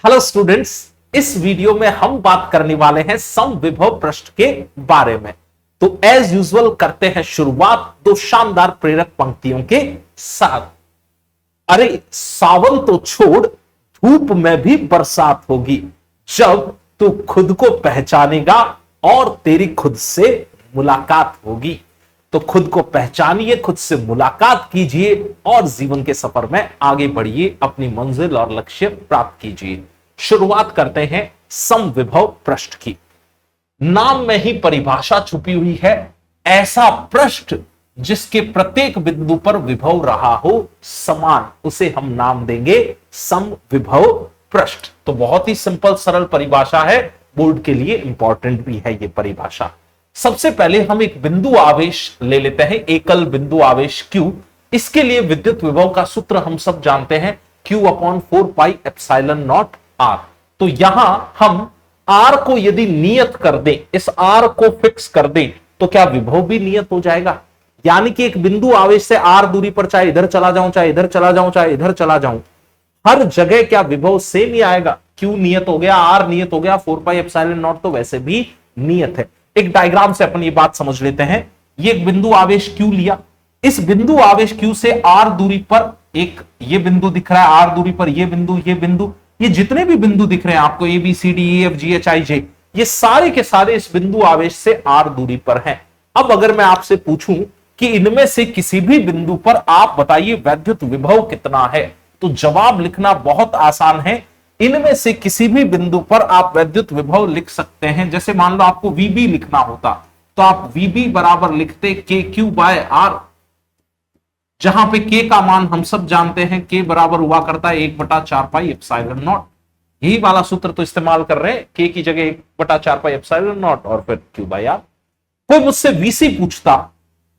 Hello students, इस video में हम बात करने वाले हैं समविभव पृष्ठ के बारे में। तो एज यूजुअल करते हैं शुरुआत दो शानदार प्रेरक पंक्तियों के साथ। अरे सावन तो छोड़, धूप में भी बरसात होगी, जब तू खुद को पहचानेगा और तेरी खुद से मुलाकात होगी। तो खुद को पहचानिए, खुद से मुलाकात कीजिए और जीवन के सफर में आगे बढ़िए, अपनी मंजिल और लक्ष्य प्राप्त कीजिए। शुरुआत करते हैं समविभव पृष्ठ की। नाम में ही परिभाषा छुपी हुई है, ऐसा पृष्ठ जिसके प्रत्येक बिंदु पर विभव रहा हो समान, उसे हम नाम देंगे समविभव पृष्ठ। तो बहुत ही सिंपल सरल परिभाषा है, बोर्ड के लिए इंपॉर्टेंट भी है ये परिभाषा। सबसे पहले हम एक बिंदु आवेश ले लेते हैं, एकल बिंदु आवेश Q। इसके लिए विद्युत विभव का सूत्र हम सब जानते हैं, Q/4πε0 R। तो यहां हम R को यदि नियत कर दें, इस R को फिक्स कर दें, तो क्या विभव भी नियत हो जाएगा। यानी कि एक बिंदु आवेश से R दूरी पर चाहे इधर चला जाऊं, चाहे इधर चला जाऊं, चाहे इधर चला जाऊं, हर जगह क्या विभव सेम ही आएगा। Q नियत हो गया, R नियत हो गया, 4πε0 तो वैसे भी नियत है। एक डायग्राम से अपन ये बात समझ लेते हैं। ये एक बिंदु आवेश Q लिया, इस बिंदु आवेश Q से R दूरी पर एक ये बिंदु दिख रहा है, R दूरी पर ये बिंदु, ये जितने भी बिंदु दिख रहे हैं आपको, A B C D E F G H I J, ये सारे के सारे इस बिंदु आवेश से R दूरी पर हैं। अब अगर मैं आपसे पूछूं कि इनमें से किसी भी बिंदु पर आप बताइए वैद्युत विभव कितना है, तो जवाब लिखना बहुत आसान है। इनमें से किसी भी बिंदु पर आप वैद्युत विभव लिख सकते हैं। जैसे मान लो आपको VB लिखना होता तो आप VB बराबर लिखते KQ/R, जहां पे K का मान हम सब जानते हैं, K बराबर हुआ करता है 1/4πε0। यही वाला सूत्र तो इस्तेमाल कर रहे हैं, K की जगह 1/4πε0 और फिर Q/R। कोई मुझसे VC पूछता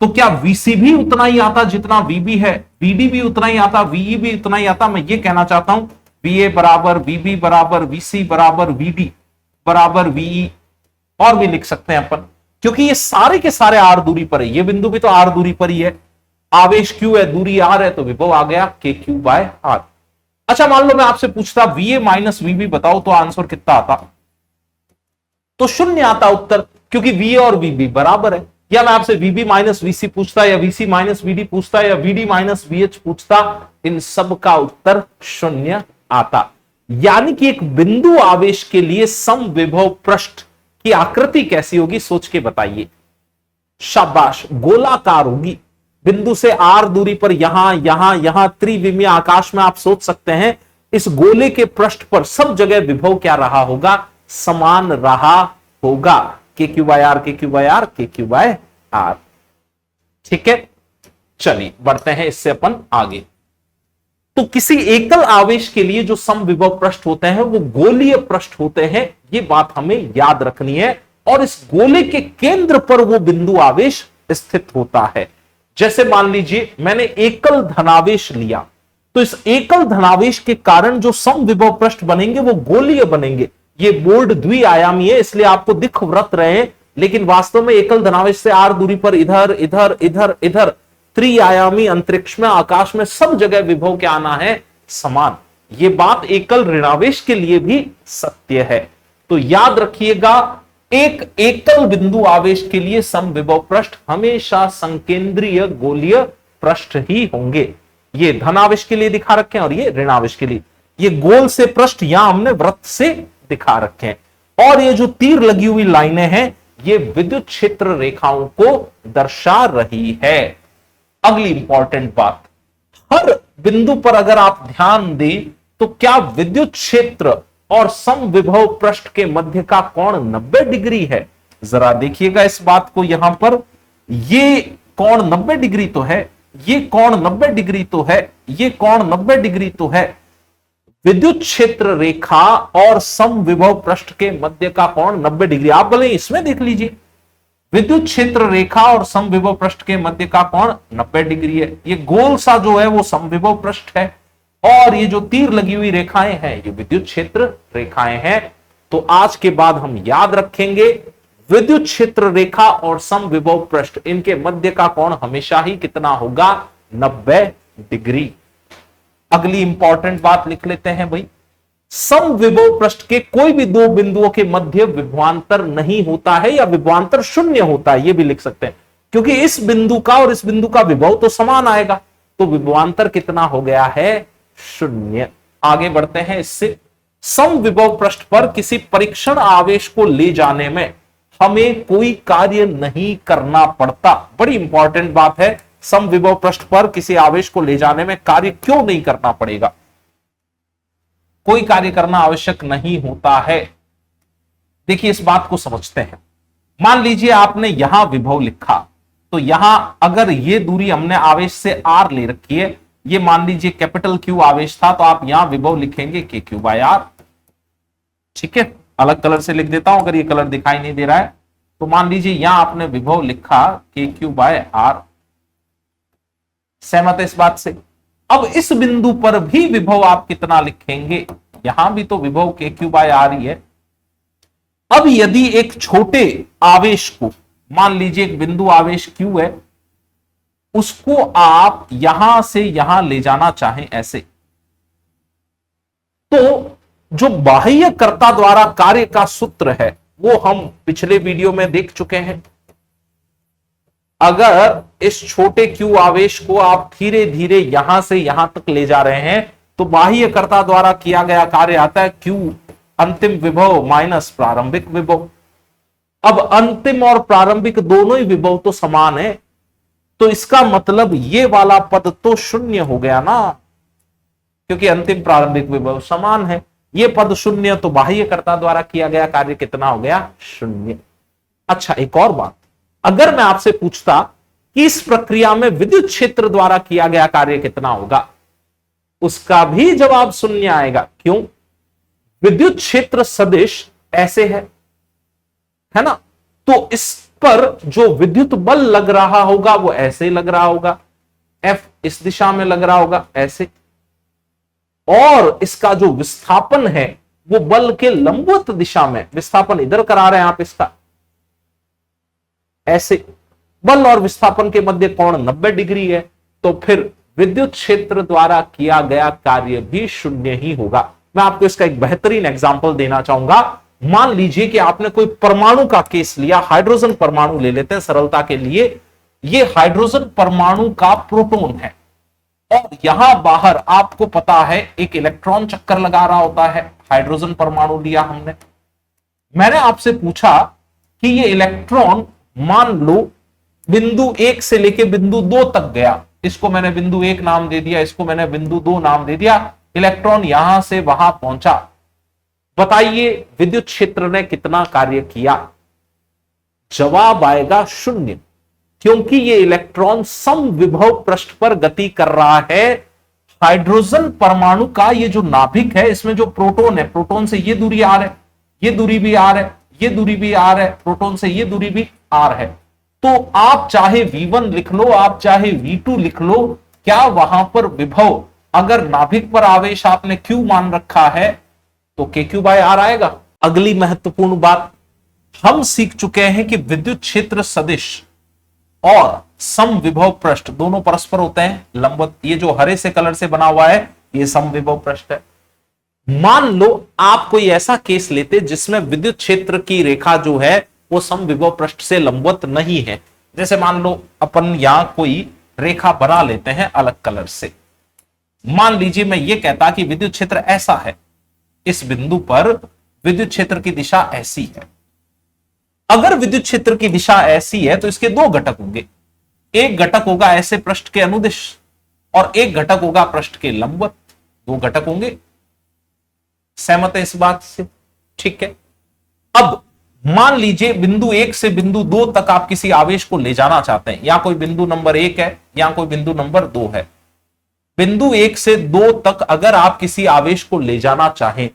तो क्या VC भी उतना ही आता जितना VB है, VD भी उतना ही आता, VE भी उतना ही आता। मैं ये कहना चाहता हूं VA बराबर VB बराबर VC बराबर VD बराबर VE, और भी लिख सकते हैं अपन, क्योंकि ये सारे के सारे R दूरी पर है। ये बिंदु भी तो R दूरी पर ही है, आवेश Q है, दूरी R है, तो विभव आ गया KQ/R। अच्छा मान लो मैं आपसे पूछता VA माइनस VB बताओ, तो आंसर कितना आता, तो 0 आता उत्तर, क्योंकि VA और VB बराबर है। या मैं आपसे VB माइनस VC पूछता, या VC माइनस VD पूछता, या VD माइनस VH पूछता, इन सब का उत्तर 0 आता। यानी कि एक बिंदु आवेश के लिए समविभव पृष्ठ की आकृति कैसी होगी, सोच के बताइए। शाबाश, गोलाकार होगी। बिंदु से R दूरी पर यहां त्रिविमीय आकाश में आप सोच सकते हैं, इस गोले के पृष्ठ पर सब जगह विभव क्या रहा होगा, समान रहा होगा, KQ/R KQ/R KQ/R। ठीक है, चलिए बढ़ते हैं इससे अपन आगे। तो किसी एकल आवेश के लिए जो समविभव पृष्ठ होते हैं वो गोलीय पृष्ठ होते हैं, ये बात हमें याद रखनी है। और इस गोले के केंद्र पर वो बिंदु आवेश स्थित होता है। जैसे मान लीजिए मैंने एकल धनावेश लिया, तो इस एकल धनावेश के कारण जो समविभव पृष्ठ बनेंगे वो गोलीय बनेंगे। ये बोर्ड द्विआयामी है, इसलिए आपको दिख व्रत रहे हैं, लेकिन वास्तव में एकल धनावेश से R दूरी पर इधर इधर इधर इधर त्रिआयामी अंतरिक्ष में, आकाश में, सब जगह विभव क्या आना है, समान। ये बात एकल ऋणावेश के लिए भी सत्य है। तो याद रखिएगा, एक एकल बिंदु आवेश के लिए समविभव पृष्ठ हमेशा संकेंद्रीय गोलीय पृष्ठ ही होंगे। ये धनावेश के लिए दिखा रखे हैं और ये ऋणावेश के लिए, ये गोल से पृष्ठ यहां हमने वृत्त से दिखा रखे हैं। और ये जो तीर लगी हुई लाइनें हैं, ये विद्युत क्षेत्र रेखाओं को दर्शा रही है। अगली इंपॉर्टेंट बात, हर बिंदु पर अगर आप ध्यान दें तो क्या विद्युत क्षेत्र और समविभव पृष्ठ के मध्य का कोण 90 डिग्री है। जरा देखिएगा इस बात को, यहां पर ये कोण 90 डिग्री तो है, ये कोण 90 डिग्री तो है, ये कोण 90 डिग्री तो है। विद्युत क्षेत्र रेखा और समविभव पृष्ठ के मध्य का कोण 90 डिग्री। आप बोले इसमें देख लीजिए, विद्युत क्षेत्र रेखा और समविभव पृष्ठ के मध्य का कोण 90 डिग्री है। ये गोल सा जो है वो समविभव पृष्ठ है, और ये जो तीर लगी हुई रेखाएं हैं ये विद्युत क्षेत्र रेखाएं हैं। तो आज के बाद हम याद रखेंगे, विद्युत क्षेत्र रेखा और समविभव पृष्ठ, इनके मध्य का कोण हमेशा ही कितना होगा, 90 डिग्री। अगली इंपॉर्टेंट बात लिख लेते हैं भाई, समविभव पृष्ठ के कोई भी दो बिंदुओं के मध्य विभवांतर नहीं होता है या विभवांतर शून्य होता है, यह भी लिख सकते हैं, क्योंकि इस बिंदु का और इस बिंदु का विभव तो समान आएगा, तो विभवांतर कितना हो गया है, शून्य। आगे बढ़ते हैं इससे। समविभव पृष्ठ पर किसी परीक्षण आवेश को ले जाने में हमें कोई कार्य नहीं करना पड़ता। बड़ी इंपॉर्टेंट बात है, समविभव पृष्ठ पर किसी आवेश को ले जाने में कार्य क्यों नहीं करना पड़ेगा, कोई कार्य करना आवश्यक नहीं होता है। देखिए इस बात को समझते हैं। मान लीजिए आपने यहां विभव लिखा, तो यहां अगर ये दूरी हमने आवेश से r ले रखी है, ये मान लीजिए कैपिटल Q आवेश था, तो आप यहां विभव लिखेंगे KQ/R। ठीक है, अलग कलर से लिख देता हूं अगर ये कलर दिखाई नहीं दे रहा है। तो मान लीजिए यहां आपने विभव लिखा KQ/R। सहमत है इस बात से? अब इस बिंदु पर भी विभव आप कितना लिखेंगे, यहां भी तो विभव KQ/R ही है। अब यदि एक छोटे आवेश को, मान लीजिए एक बिंदु आवेश Q है, उसको आप यहां से यहां ले जाना चाहें ऐसे, तो जो बाह्यकर्ता द्वारा कार्य का सूत्र है वो हम पिछले वीडियो में देख चुके हैं। अगर इस छोटे Q आवेश को आप धीरे धीरे यहां से यहां तक ले जा रहे हैं, तो बाह्यकर्ता द्वारा किया गया कार्य आता है Q अंतिम विभव माइनस प्रारंभिक विभव। अब अंतिम और प्रारंभिक दोनों ही विभव तो समान है, तो इसका मतलब ये वाला पद तो शून्य हो गया ना, क्योंकि अंतिम प्रारंभिक विभव समान है। ये पद शून्य, तो बाह्यकर्ता द्वारा किया गया कार्य कितना हो गया, शून्य। अच्छा एक और बात, अगर मैं आपसे पूछता कि इस प्रक्रिया में विद्युत क्षेत्र द्वारा किया गया कार्य कितना होगा, उसका भी जवाब शून्य आएगा। क्यों? विद्युत क्षेत्र सदिश ऐसे है ना, तो इस पर जो विद्युत बल लग रहा होगा वो ऐसे लग रहा होगा, F इस दिशा में लग रहा होगा ऐसे, और इसका जो विस्थापन है वो बल के लंबवत दिशा में, विस्थापन इधर करा रहे हैं आप इसका ऐसे, बल और विस्थापन के मध्य कोण 90 डिग्री है, तो फिर विद्युत क्षेत्र द्वारा किया गया कार्य भी शून्य ही होगा। मैं आपको इसका एक बेहतरीन एग्जांपल देना चाहूंगा। मान लीजिए कि आपने कोई परमाणु का केस लिया, हाइड्रोजन परमाणु ले लेते हैं सरलता के लिए। ये हाइड्रोजन परमाणु का प्रोटॉन है और यहां बाहर आपको पता है एक इलेक्ट्रॉन चक्कर लगा रहा होता है। हाइड्रोजन परमाणु लिया हमने, मैंने आपसे पूछा कि ये इलेक्ट्रॉन मान लो बिंदु 1 से लेके बिंदु 2 तक गया, इसको मैंने बिंदु 1 नाम दे दिया, इसको मैंने बिंदु 2 नाम दे दिया, इलेक्ट्रॉन यहां से वहां पहुंचा। बताइए विद्युत क्षेत्र ने कितना कार्य किया? जवाब आएगा शून्य, क्योंकि ये इलेक्ट्रॉन समविभव पृष्ठ पर गति कर रहा है। हाइड्रोजन परमाणु का ये जो नाभिक है, इसमें जो प्रोटॉन है, प्रोटॉन से ये दूरी r है, ये दूरी भी r है, ये दूरी भी r है, प्रोटॉन से ये दूरी भी r है। तो आप चाहे v1 लिख लो, आप चाहे v2 लिख लो, क्या वहां पर विभव, अगर नाभिक पर आवेश आपने q मान रखा है तो KQ/R आएगा। अगली महत्वपूर्ण बात, हम सीख चुके हैं कि विद्युत क्षेत्र सदिश और समविभव पृष्ठ दोनों परस्पर होते हैं लंबवत। ये जो हरे से कलर से बना हुआ है ये समविभव पृष्ठ है। मान लो आप कोई ऐसा केस लेते जिसमें विद्युत क्षेत्र की रेखा जो है वो समविभव पृष्ठ से लंबवत नहीं है। जैसे मान लो अपन यहां कोई रेखा बना लेते हैं अलग कलर से। मान लीजिए मैं ये कहता कि विद्युत क्षेत्र ऐसा है, इस बिंदु पर विद्युत क्षेत्र की दिशा ऐसी है। अगर विद्युत क्षेत्र की दिशा ऐसी है तो इसके दो घटक होंगे, एक घटक होगा ऐसे पृष्ठ के अनुदिश और एक घटक होगा पृष्ठ के लंबवत। दो घटक होंगे, सहमत है इस बात से? ठीक है। अब मान लीजिए बिंदु 1 से बिंदु 2 तक आप किसी आवेश को ले जाना चाहते हैं, या कोई बिंदु नंबर 1 है या कोई बिंदु नंबर 2 है। बिंदु 1 से 2 तक अगर आप किसी आवेश को ले जाना चाहें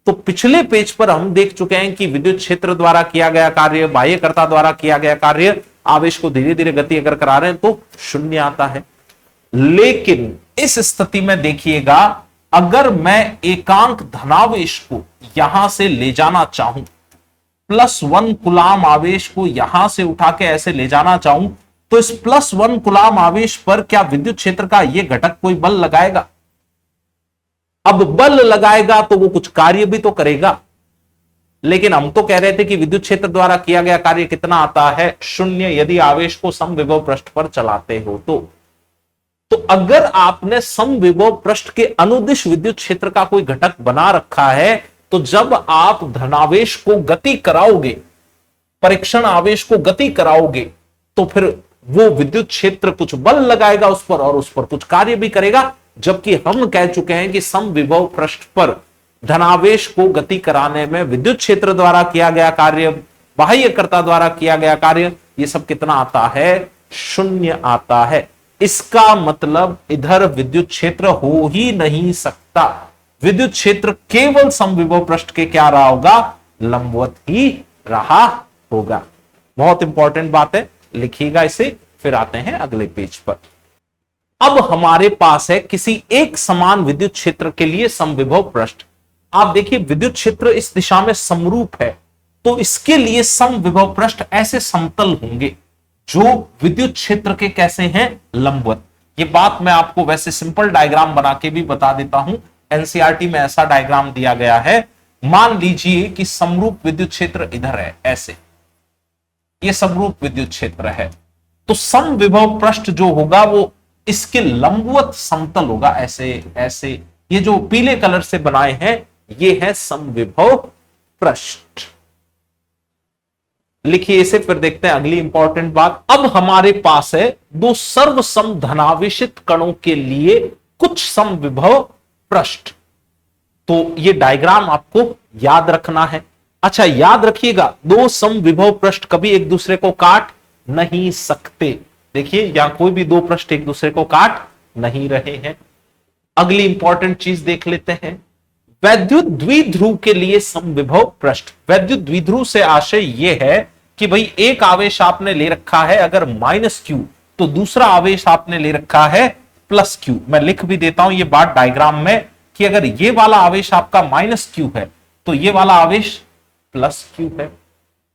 तो पिछले पेज पर हम देख चुके हैं कि विद्युत क्षेत्र द्वारा किया गया कार्य, बाह्यकर्ता द्वारा किया गया कार्य, आवेश को धीरे धीरे गति अगर करा रहे हैं तो शून्य आता है। लेकिन इस स्थिति में देखिएगा, अगर मैं एकांक धनावेश को यहां से ले जाना चाहूं, +1 कूलाम आवेश को यहां से उठा के ऐसे ले जाना चाहूं, तो इस +1 कूलाम आवेश पर क्या विद्युत क्षेत्र का यह घटक कोई बल लगाएगा? अब बल लगाएगा तो वो कुछ कार्य भी तो करेगा, लेकिन हम तो कह रहे थे कि विद्युत क्षेत्र द्वारा किया गया कार्य कितना आता है, 0, यदि आवेश को समविभव पृष्ठ पर चलाते हो तो अगर आपने समविभव पृष्ठ के अनुदिश विद्युत क्षेत्र का कोई घटक बना रखा है, तो जब आप धनावेश को गति कराओगे, परीक्षण आवेश को गति कराओगे, तो फिर वो विद्युत क्षेत्र कुछ बल लगाएगा उस पर और उस पर कुछ कार्य भी करेगा। जबकि हम कह चुके हैं कि समविभव पृष्ठ पर धनावेश को गति कराने में विद्युत क्षेत्र द्वारा किया गया कार्य, बाह्यकर्ता द्वारा किया गया कार्य, ये सब कितना आता है, 0 आता है। इसका मतलब इधर विद्युत क्षेत्र हो ही नहीं सकता। विद्युत क्षेत्र केवल समविभव पृष्ठ के क्या रहा होगा, लंबवत ही रहा होगा। बहुत इंपॉर्टेंट बात है, लिखिएगा इसे। फिर आते हैं अगले पेज पर। अब हमारे पास है किसी एक समान विद्युत क्षेत्र के लिए समविभव पृष्ठ। आप देखिए विद्युत क्षेत्र इस दिशा में समरूप है, तो इसके लिए समविभव पृष्ठ ऐसे समतल होंगे जो विद्युत क्षेत्र के कैसे हैं, लंबवत। ये बात मैं आपको वैसे सिंपल डायग्राम बना के भी बता देता हूं, एनसीईआरटी में ऐसा डायग्राम दिया गया है। मान लीजिए कि समरूप विद्युत क्षेत्र इधर है, ऐसे ये समरूप विद्युत क्षेत्र है, तो समविभव पृष्ठ जो होगा वो इसके लंबवत समतल होगा, ऐसे ऐसे। ये जो पीले कलर से बनाए हैं ये है समविभव पृष्ठ। लिखिए इसे, फिर देखते हैं अगली इंपॉर्टेंट बात। अब हमारे पास है दो सर्वसम धनावेशित कणों के लिए कुछ समविभव पृष्ठ। तो ये डायग्राम आपको याद रखना है। अच्छा याद रखिएगा, दो समविभव पृष्ठ कभी एक दूसरे को काट नहीं सकते। देखिए यहां कोई भी दो पृष्ठ एक दूसरे को काट नहीं रहे हैं। अगली इंपॉर्टेंट चीज देख लेते हैं, वैद्युत द्विध्रुव के लिए समविभव पृष्ठ। वैद्युत द्विध्रुव से आशय यह है कि भाई एक आवेश आपने ले रखा है अगर -q, तो दूसरा आवेश आपने ले रखा है +q। मैं लिख भी देता हूं ये बात डायग्राम में कि अगर ये वाला आवेश आपका -q है तो ये वाला आवेश +q है।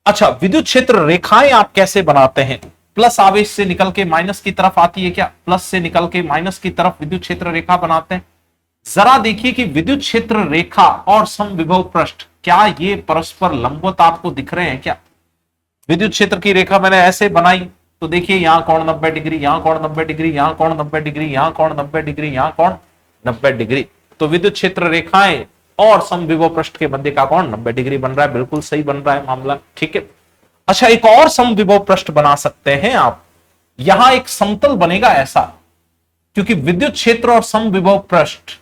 अच्छा, विद्युत क्षेत्र रेखाएं आप कैसे बनाते हैं? प्लस आवेश से निकल के माइनस की तरफ आती है क्या? प्लस से निकल के माइनस की तरफ विद्युत क्षेत्र रेखा बनाते हैं। जरा देखिए कि विद्युत क्षेत्र रेखा और समविभव पृष्ठ क्या ये परस्पर लंबवत आपको दिख रहे हैं क्या? विद्युत क्षेत्र की रेखा मैंने ऐसे बनाई तो देखिए यहां कोण 90 डिग्री, यहां कोण 90 डिग्री, यहां कोण 90 डिग्री, यहां कोण 90 डिग्री, यहां कोण 90 डिग्री। तो विद्युत क्षेत्र रेखाएं और समविभव पृष्ठ के मध्य का कोण 90 डिग्री बन रहा है। बिल्कुल सही बन रहा है मामला, ठीक है। अच्छा, एक और समविभव पृष्ठ बना सकते हैं आप। यहां एक समतल बनेगा ऐसा, क्योंकि विद्युत क्षेत्र और समविभव पृष्ठ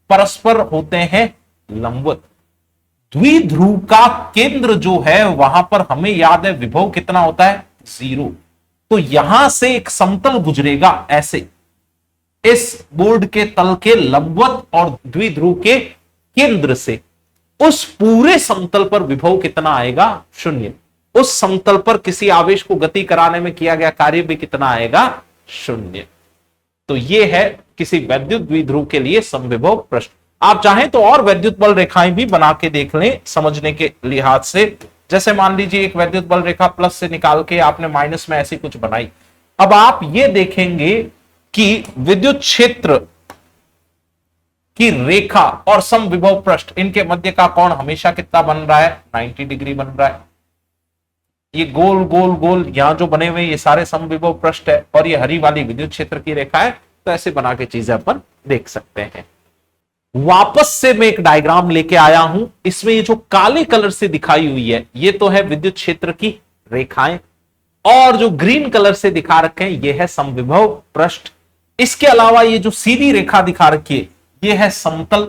परस्पर होते हैं लंबवत। द्विध्रुव का केंद्र जो है वहां पर हमें याद है विभव कितना होता है, 0। तो यहां से एक समतल गुजरेगा ऐसे, इस बोर्ड के तल के लंबवत और द्विध्रुव के केंद्र से। उस पूरे समतल पर विभव कितना आएगा, 0। उस समतल पर किसी आवेश को गति कराने में किया गया कार्य भी कितना आएगा, 0। तो यह है किसी वैद्युत द्विध्रुव के लिए समविभव पृष्ठ। आप चाहें तो और वैद्युत बल रेखाएं भी बना के देख लें समझने के लिहाज से। जैसे मान लीजिए एक वैद्युत बल रेखा प्लस से निकाल के आपने माइनस में ऐसी कुछ बनाई। अब आप ये देखेंगे कि विद्युत क्षेत्र की रेखा और समविभव पृष्ठ इनके मध्य का कोण हमेशा कितना बन रहा है, 90 डिग्री बन रहा है। ये गोल गोल गोल यहां जो बने हुए ये सारे समविभव पृष्ठ है और ये हरी वाली विद्युत क्षेत्र की रेखा है। तो ऐसे बना के चीजें अपन देख सकते हैं। वापस से मैं एक डायग्राम लेके आया हूं। इसमें ये जो काले कलर से दिखाई हुई है ये तो है विद्युत क्षेत्र की रेखाएं, और जो ग्रीन कलर से दिखा रखे हैं ये है समविभव पृष्ठ। इसके अलावा ये जो सीधी रेखा दिखा रखी है ये है समतल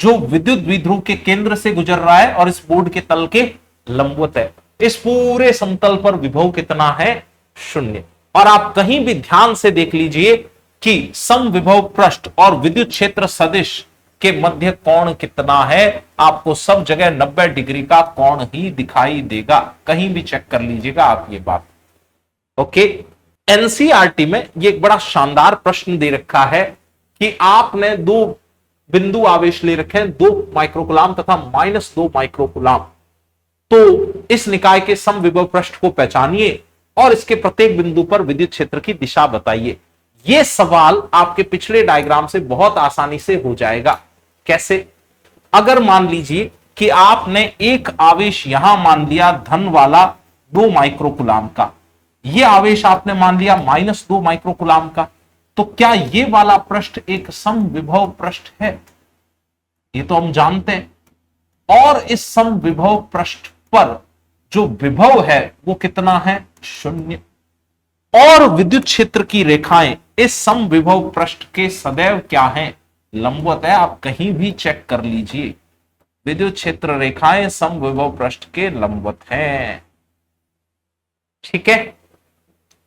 जो विद्युत द्विध्रुव के केंद्र से गुजर रहा है और इस बोर्ड के तल के लंबवत है। इस पूरे समतल पर विभव कितना है, 0। और आप कहीं भी ध्यान से देख लीजिए कि समविभव पृष्ठ और विद्युत क्षेत्र सदिश के मध्य कोण कितना है, आपको सब जगह 90 डिग्री का कोण ही दिखाई देगा। कहीं भी चेक कर लीजिएगा आप ये बात, ओके। एनसीईआरटी में ये एक बड़ा शानदार प्रश्न दे रखा है कि आपने दो बिंदु आवेश ले रखे हैं, 2 माइक्रोकुलाम तथा -2 माइक्रोकुलाम। तो इस निकाय के समविभव पृष्ठ को पहचानिए और इसके प्रत्येक बिंदु पर विद्युत क्षेत्र की दिशा बताइए। यह सवाल आपके पिछले डायग्राम से बहुत आसानी से हो जाएगा, कैसे? अगर मान लीजिए कि आपने एक आवेश यहां मान लिया धन वाला 2 माइक्रोकुलाम का, यह आवेश आपने मान लिया -2 माइक्रोकुलाम का, तो क्या यह वाला पृष्ठ एक समविभव पृष्ठ है? ये तो हम जानते हैं। और इस समविभव पृष्ठ पर जो विभव है वो कितना है? 0। और विद्युत क्षेत्र की रेखाएं इस समविभव पृष्ठ के सदैव क्या हैं? लंबवत है। आप कहीं भी चेक कर लीजिए, विद्युत क्षेत्र रेखाएं समविभव पृष्ठ के लंबवत हैं। ठीक है,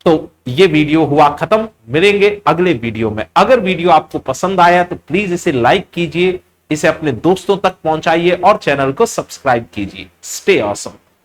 तो ये वीडियो हुआ खत्म। मिलेंगे अगले वीडियो में। अगर वीडियो आपको पसंद आया तो प्लीज इसे लाइक कीजिए, इसे अपने दोस्तों तक पहुंचाइए और चैनल को सब्सक्राइब कीजिए। Stay awesome.